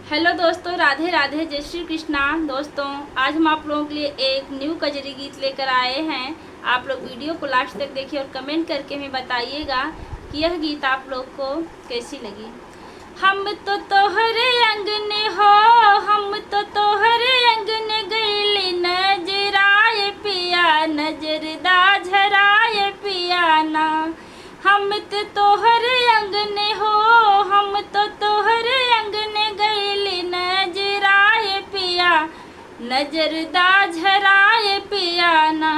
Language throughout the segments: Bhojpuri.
हेलो दोस्तों, राधे राधे, जय श्री कृष्णा। दोस्तों, आज हम आप लोगों के लिए एक न्यू कजरी गीत लेकर आए हैं। आप लोग वीडियो को लास्ट तक देखिए और कमेंट करके हमें बताइएगा कि यह गीत आप लोग को कैसी लगी। हम तो तोहरे अंगने हो, हम तो तोहरे अंगने गईली, नजराए पिया, नजरदा झराए पिया ना। हम तो तोहरे अंगने हो, हम तो तोहरे अंगने गईली, नजराए पिया, नजरदा झराए पिया ना।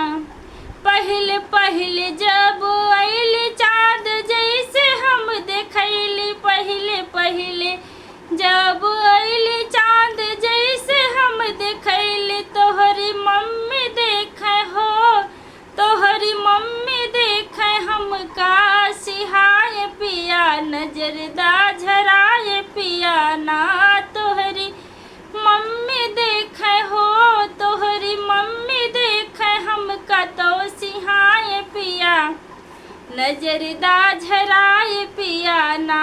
पहले पहले जब आइली चाँद जैसे हम देखैली, पहले पहले जब आइली चाँद जैसे हम देखैली, तोहरी मम्मी देखे हो, तोहरी मम्मी देखे हमका सिहाए पिया, नजरदा झराए पिया ना। तोहरी मम्मी देखे हो, तोहरी मम्मी देखे हमका तो सिहाए पिया, नजरदा झराए पिया ना।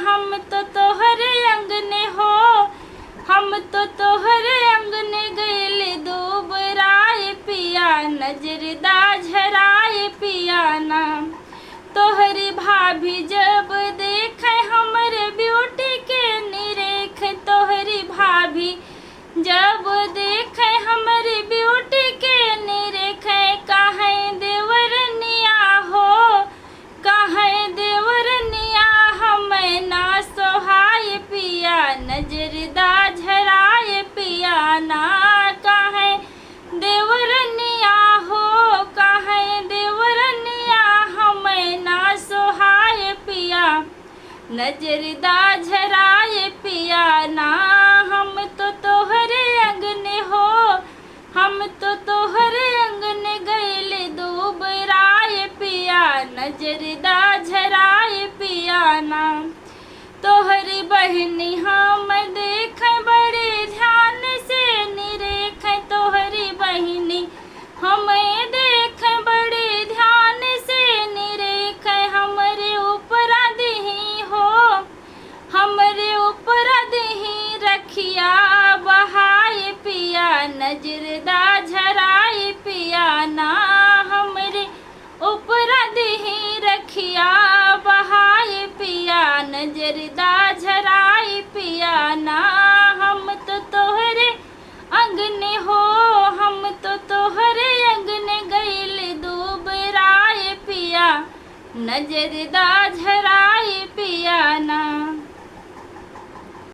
हम तो तोहरे अंगने हो, हम तो तोहरे अंगने गईली, दुबराए पिया, नजरदा झराए पिया ना। तोहरी भाभी जब देखे हमरे ब्यूटी के निरेख, तोहरी भाभी जब देखे हमरे ब्यूटी के निरेख, काहे देवरनिया हो, काहे देवरनिया हमें ना सोहाए पिया, नजरदा झराए पिया ना। काहे देवरनिया हो, काहे देवरनिया हमें ना सोहाए पिया, नजरदा झराए पिया ना। हम तो तोहरे अंगने हो, हम तो तोहरे अंगने गईले, दुबराए पिया, नजरदा झराए पिया ना। तोहरी बहनी हम देखे बड़े ध्यान से निरेख, तोहरी बहनी हमें देखे बड़े ध्यान से निरेख, हमरे ऊपर दही हो, हमरे ऊपर दही रखिया, बहाए पिया, नजरदा झराए पिया ना। हमरे ऊपर दही रखिया, बहाए पिया, नजरदा झराए पिया ना। हम तो तोहरे अंगने हो, हम तो तोहरे अंगने गईले, दुबराए पिया, नजरदा झराए पिया ना।